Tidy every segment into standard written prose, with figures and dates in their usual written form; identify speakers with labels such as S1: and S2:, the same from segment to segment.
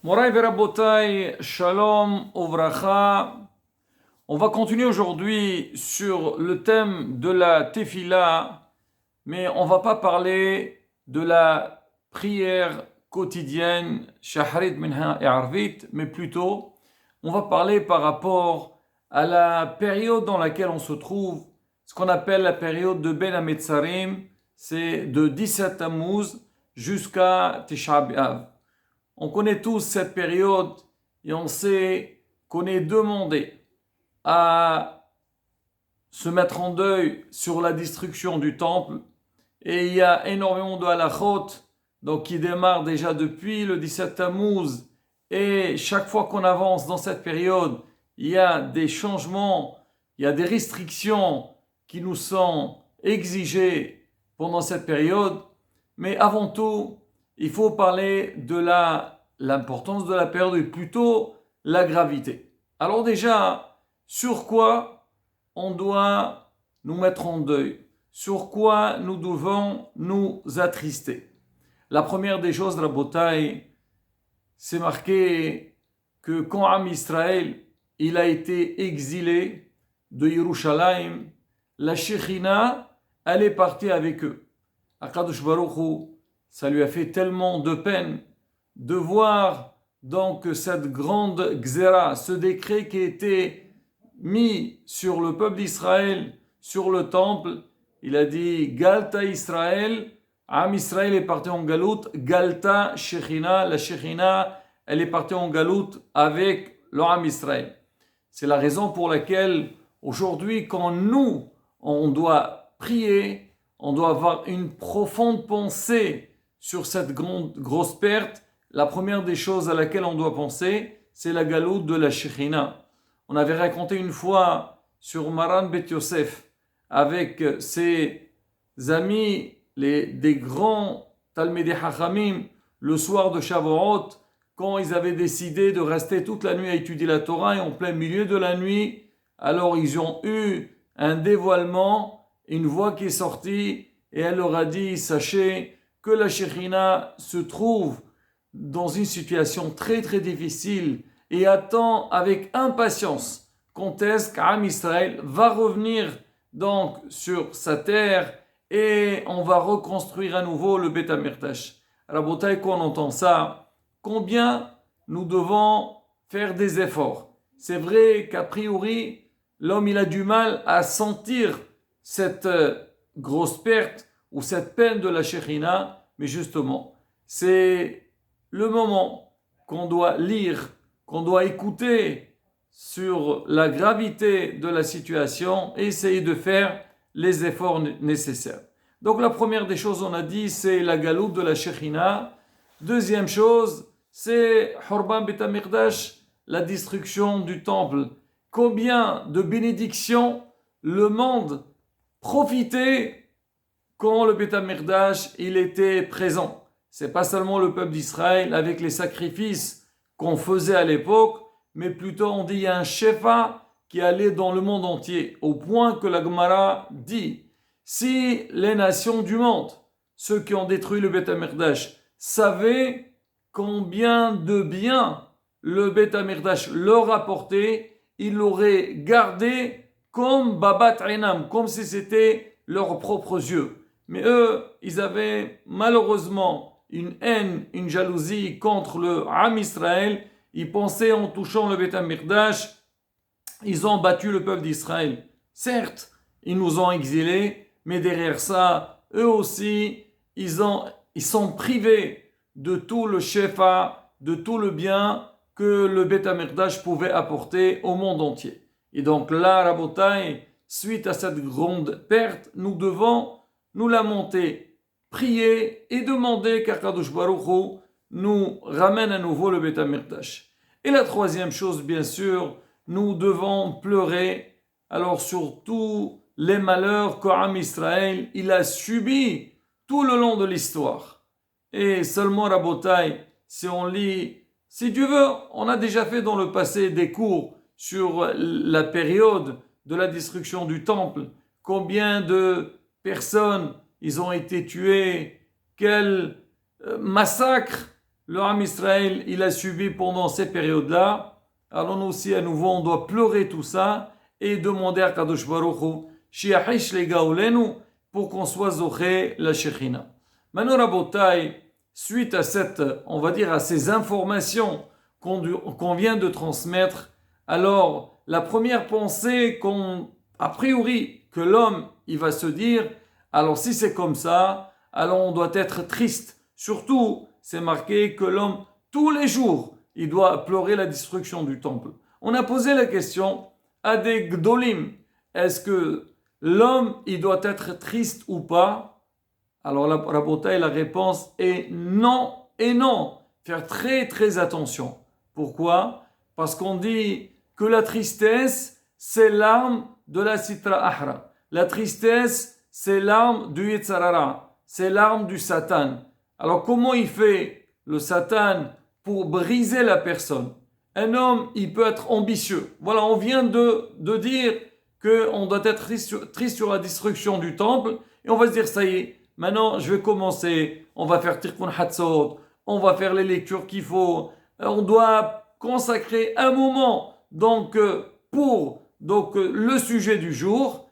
S1: Moraï Verabotai, Shalom, Ovracha. On va continuer aujourd'hui sur le thème de la Tefila, mais on va pas parler de la prière quotidienne, Shahrit, Minha et Arvit, mais plutôt, on va parler par rapport à la période dans laquelle on se trouve, ce qu'on appelle la période de Ben Hametzarim, c'est de 17 Tammuz jusqu'à Tisha B'Av. On connaît tous cette période et on sait qu'on est demandé à se mettre en deuil sur la destruction du temple. Et il y a énormément de halachot donc qui démarrent déjà depuis le 17 Tammuz. Et chaque fois qu'on avance dans cette période, il y a des changements, il y a des restrictions qui nous sont exigées pendant cette période. Mais avant tout, il faut parler de l'importance de la période et plutôt la gravité. Alors déjà, sur quoi on doit nous mettre en deuil? Sur quoi nous devons nous attrister? La première des choses, Rabotai, c'est marqué que quand Am Israël il a été exilé de Yerushalayim, la Shekhinah, elle est partie avec eux. Akadosh Baruch Hu, ça lui a fait tellement de peine de voir donc cette grande gzera, ce décret qui était mis sur le peuple d'Israël, sur le temple. Il a dit Galta Israël, Am Israël est parti en galout, Galta Shechina, la Shechina, elle est partie en galout avec le Am Israël. C'est la raison pour laquelle aujourd'hui, quand nous, on doit prier, on doit avoir une profonde pensée sur cette grosse perte. La première des choses à laquelle on doit penser, c'est la galoute de la Shekhinah. On avait raconté une fois sur Maran Bet Yosef avec ses amis, des grands Talmidei Hachamim, le soir de Shavuot, quand ils avaient décidé de rester toute la nuit à étudier la Torah et en plein milieu de la nuit, alors ils ont eu un dévoilement, une voix qui est sortie et elle leur a dit, sachez que la Shekhinah se trouve dans une situation très très difficile et attend avec impatience quand est-ce qu'Am Israël va revenir donc sur sa terre et on va reconstruire à nouveau le Beth Amikdash. Rabotai, quand on entend ça, combien nous devons faire des efforts? C'est vrai qu'a priori, l'homme il a du mal à sentir cette grosse perte ou cette peine de la Shekhinah, mais justement, c'est le moment qu'on doit lire, qu'on doit écouter sur la gravité de la situation et essayer de faire les efforts nécessaires. Donc la première des choses, on a dit, c'est la galoute de la Shekhinah. Deuxième chose, c'est Horban Bet Amikdash, la destruction du temple. Combien de bénédictions le monde profitait quand le Beth Amikdash il était présent. C'est pas seulement le peuple d'Israël avec les sacrifices qu'on faisait à l'époque, mais plutôt on dit il y a un shefa qui allait dans le monde entier, au point que la Gemara dit si les nations du monde, ceux qui ont détruit le Beth Amikdash, savaient combien de bien le Beth Amikdash leur apportait, ils l'auraient gardé comme Babat Einam, comme si c'était leurs propres yeux. Mais eux, ils avaient malheureusement une haine, une jalousie contre le Am Israël. Ils pensaient en touchant le Beth Amikdash, ils ont battu le peuple d'Israël. Certes, ils nous ont exilés, mais derrière ça, eux aussi, ils sont privés de tout le shefa, de tout le bien que le Beth Amikdash pouvait apporter au monde entier. Et donc là, Rabotai, suite à cette grande perte, nous devons nous lamenter, prier et demander qu'Akadosh Baruch Hu nous ramène à nouveau le Beth Amikdash. Et la troisième chose, bien sûr, nous devons pleurer alors sur tous les malheurs qu'Am Israël il a subis tout le long de l'histoire. Et seulement Rabotai, si on lit, si Dieu veut, on a déjà fait dans le passé des cours sur la période de la destruction du temple, combien de personnes ils ont été tués, quel massacre le Ham Israël, il a subi pendant ces périodes-là. Alors nous aussi, à nouveau, on doit pleurer tout ça et demander à Kadosh Baruch Hu, Shiahish le Gaolenu, pour qu'on soit zoché la Shechina. Maintenant, Rabotai, suite à cette, on va dire, à ces informations qu'on vient de transmettre, alors la première pensée a priori, que l'homme, il va se dire, alors si c'est comme ça, alors on doit être triste. Surtout, c'est marqué que l'homme, tous les jours, il doit pleurer la destruction du temple. On a posé la question à des gdolim, est-ce que l'homme, il doit être triste ou pas? Alors la Rabotai, la réponse est non et non. Faire très très attention. Pourquoi? Parce qu'on dit que la tristesse, c'est l'arme de la Sitra Ahra. La tristesse, c'est l'arme du Yetzarara. C'est l'arme du Satan. Alors comment il fait le Satan pour briser la personne? Un homme, il peut être ambitieux. Voilà, on vient de dire qu'on doit être triste sur la destruction du temple. Et on va se dire, ça y est, maintenant je vais commencer. On va faire Tikkun Hatzot. On va faire les lectures qu'il faut. On doit consacrer un moment pour le sujet du jour.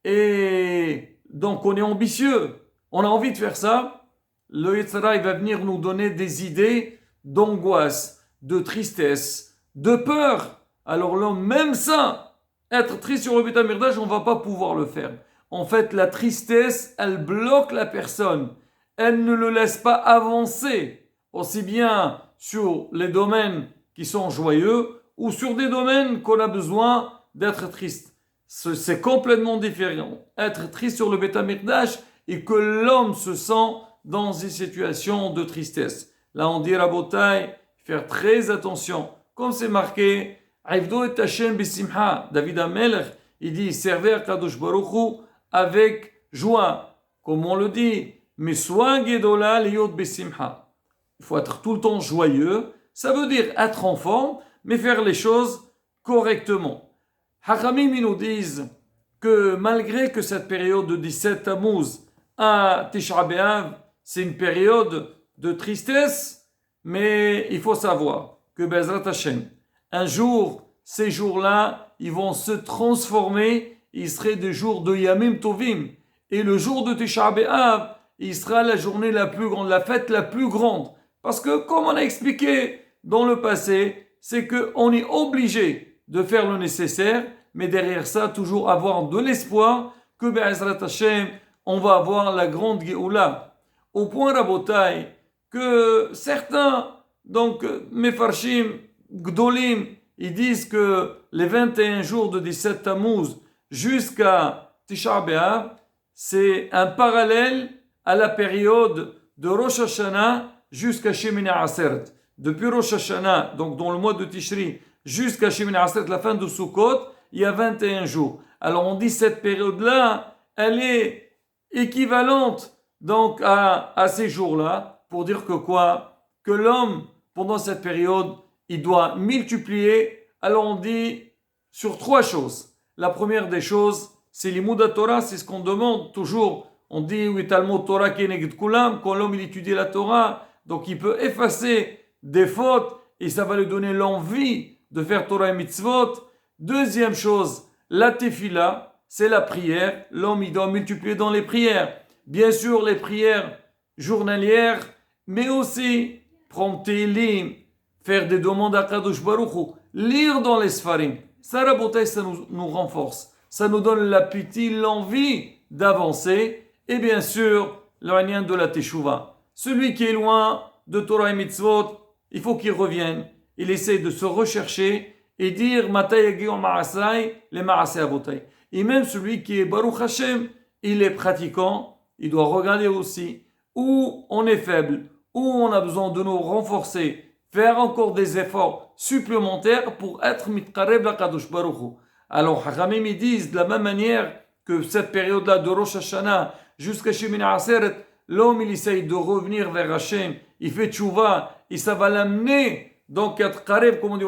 S1: Et donc on est ambitieux. On a envie de faire ça. Le Yetzara, il va venir nous donner des idées d'angoisse, de tristesse, de peur. Alors l'homme, même ça, être triste sur le Beit HaMikdash, on ne va pas pouvoir le faire. En fait, la tristesse, elle bloque la personne. Elle ne le laisse pas avancer, aussi bien sur les domaines qui sont joyeux ou sur des domaines qu'on a besoin d'être triste. C'est complètement différent. Être triste sur le Beit HaMikdash et que l'homme se sent dans une situation de tristesse. Là, on dit Rabotai, faire très attention. Comme c'est marqué, Aivdo et Hashem bisimha. David HaMelech, il dit, servez à Kadosh Baruch Hu avec joie. Comme on le dit, mais soin gedola liyot bisimha. Il faut être tout le temps joyeux. Ça veut dire être en forme, mais faire les choses correctement. Hachamim, ils nous disent que malgré que cette période de 17 Tammuz à Tisha B'Av, c'est une période de tristesse, mais il faut savoir que Bezrat Hashem, un jour, ces jours-là, ils vont se transformer, ils seraient des jours de Yamim Tovim. Et le jour de Tisha B'Av, il sera la journée la plus grande, la fête la plus grande. Parce que, comme on a expliqué dans le passé, c'est qu'on est obligé de faire le nécessaire, mais derrière ça, toujours avoir de l'espoir que Bezrat Hashem, on va avoir la grande Géoula. Au point, Rabotai, que certains, Mefarshim, Gdolim, ils disent que les 21 jours de 17 Tammuz jusqu'à Tisha B'Av, c'est un parallèle à la période de Rosh Hashanah jusqu'à Shemini Aseret. Depuis Rosh Hashanah, donc dans le mois de Tishri, jusqu'à Shemini Aseret, la fin de Sukkot, il y a 21 jours. Alors on dit cette période-là, elle est équivalente donc à ces jours-là, pour dire que quoi? Que l'homme, pendant cette période, il doit multiplier. Alors on dit sur 3 choses. La première des choses, c'est l'Imouda Torah, c'est ce qu'on demande toujours. On dit oui, Talmud Torah keneged kulam, quand l'homme il étudie la Torah, donc il peut effacer des fautes et ça va lui donner l'envie de faire Torah et mitzvot. Deuxième chose, la tefila, c'est la prière. L'homme il doit multiplier dans les prières. Bien sûr, les prières journalières, mais aussi prendre Télim, faire des demandes à Kadosh Baruch Hu, lire dans les Sfarim. Ça, Rabotai, ça nous renforce. Ça nous donne l'appétit, l'envie d'avancer. Et bien sûr, le règne de la Teshuvah. Celui qui est loin de Torah et Mitzvot, il faut qu'il revienne. Il essaie de se rechercher et dire Matay Yagion Ma'asai, les Ma'asai Avotai. Et même celui qui est Baruch Hashem, il est pratiquant. Il doit regarder aussi où on est faible, où on a besoin de nous renforcer, faire encore des efforts supplémentaires pour être mitqareb la Kadosh Baruch Hu. Alors, Hachamim ils disent de la même manière que cette période-là de Rosh Hashanah jusqu'à Shemini Aseret, l'homme il essaye de revenir vers Hashem, il fait tchouva, et ça va l'amener donc être qareb, comme on dit,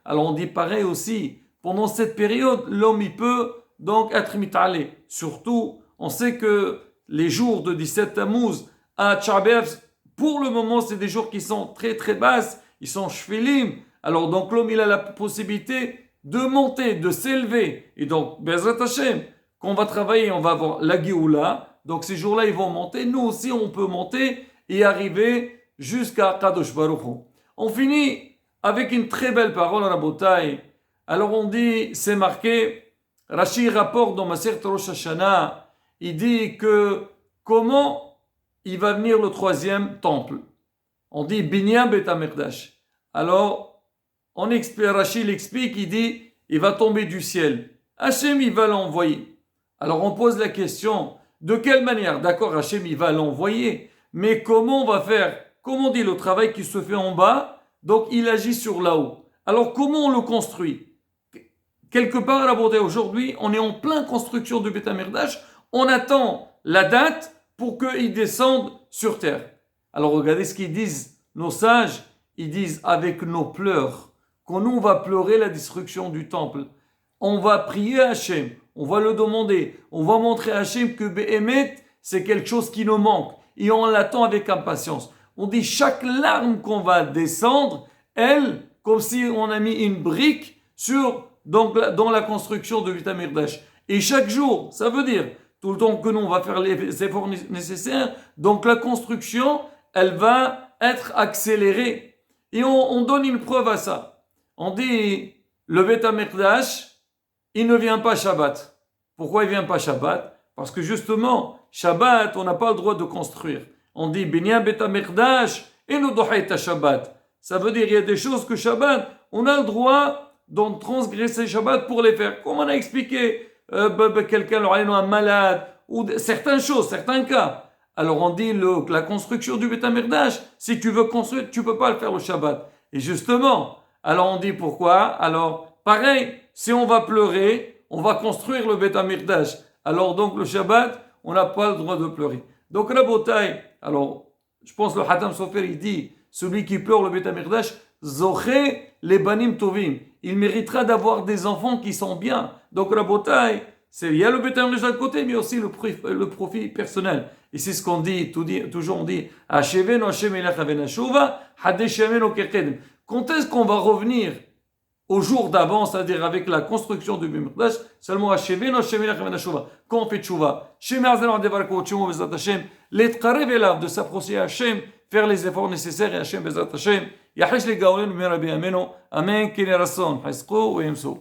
S1: alors on dit pareil aussi, pendant cette période, l'homme il peut donc être mitalé. Surtout, on sait que les jours de 17 Tammuz à Tchabév, pour le moment, c'est des jours qui sont très très basses, ils sont shfilim. Alors donc l'homme, il a la possibilité de monter, de s'élever. Et donc, Bezrat Hashem, quand on va travailler, on va avoir la Géoula. Donc ces jours-là, ils vont monter. Nous aussi, on peut monter et arriver jusqu'à Kadosh Baruch Hu. On finit avec une très belle parole, Rabotai. Alors on dit, c'est marqué, Rashi rapporte dans Maseret Rosh Hashanah, il dit que comment il va venir le troisième temple. On dit Binyan Bet HaMikdash. Alors, Rashi l'explique, il dit, il va tomber du ciel. Hachem, il va l'envoyer. Alors on pose la question, de quelle manière? D'accord, Hachem, il va l'envoyer, mais comment on va faire? Comme on dit, le travail qui se fait en bas, donc il agit sur là-haut. Alors comment on le construit? Quelque part, à la beauté, aujourd'hui, on est en pleine construction du Beth HaMikdash, on attend la date pour qu'ils descendent sur terre. Alors regardez ce qu'ils disent, nos sages, ils disent avec nos pleurs, quand nous on va pleurer la destruction du temple, on va prier à Hachem, on va le demander, on va montrer à Hachem que Behemet, c'est quelque chose qui nous manque, et on l'attend avec impatience. On dit chaque larme qu'on va descendre, elle, comme si on a mis une brique dans la construction de Beth HaMikdash. Et chaque jour, ça veut dire, tout le temps que nous on va faire les efforts nécessaires, donc la construction, elle va être accélérée. Et on donne une preuve à ça. On dit, le Beth HaMikdash, il ne vient pas Shabbat. Pourquoi il ne vient pas Shabbat? Parce que justement, Shabbat, on n'a pas le droit de construire. On dit, Binyan Beth HaMikdash, et nous dohaïta Shabbat. Ça veut dire, il y a des choses que Shabbat, on a le droit de transgresser Shabbat pour les faire. Comme on a expliqué, quelqu'un, un malade, ou certaines choses, certains cas. Alors on dit la construction du Beth HaMikdash, si tu veux construire, tu ne peux pas le faire le Shabbat. Et justement, alors on dit pourquoi? Alors pareil, si on va pleurer, on va construire le Beth HaMikdash. Alors donc le Shabbat, on n'a pas le droit de pleurer. Donc Rabotai, alors je pense le Hatam Sofer, il dit, celui qui pleure le Beth HaMikdash, Zoché les banim tovim. Il méritera d'avoir des enfants qui sont bien. Donc Rabotai, il y a le Beth HaMikdash d'un côté, mais aussi le profit personnel. Et c'est ce qu'on dit, toujours on dit, Hashevenu Hashem elach avenashuva, hadeshemenu kekedem. Quand est-ce qu'on va revenir au jour d'avant, c'est-à-dire avec la construction du Beth HaMikdash, seulement Hashevenu Hashem elach avenashuva, quand on fait tchouva, Shemerzenu adevarko tchouva bezat Hashem, l'etkarev elav, de s'approcher à Hashem, faire les efforts nécessaires et Hashem bezat Hashem, Yahish le gaolen, Rabbi Ameno, Amen, Kine Rasson, Haiskou, Yemsou.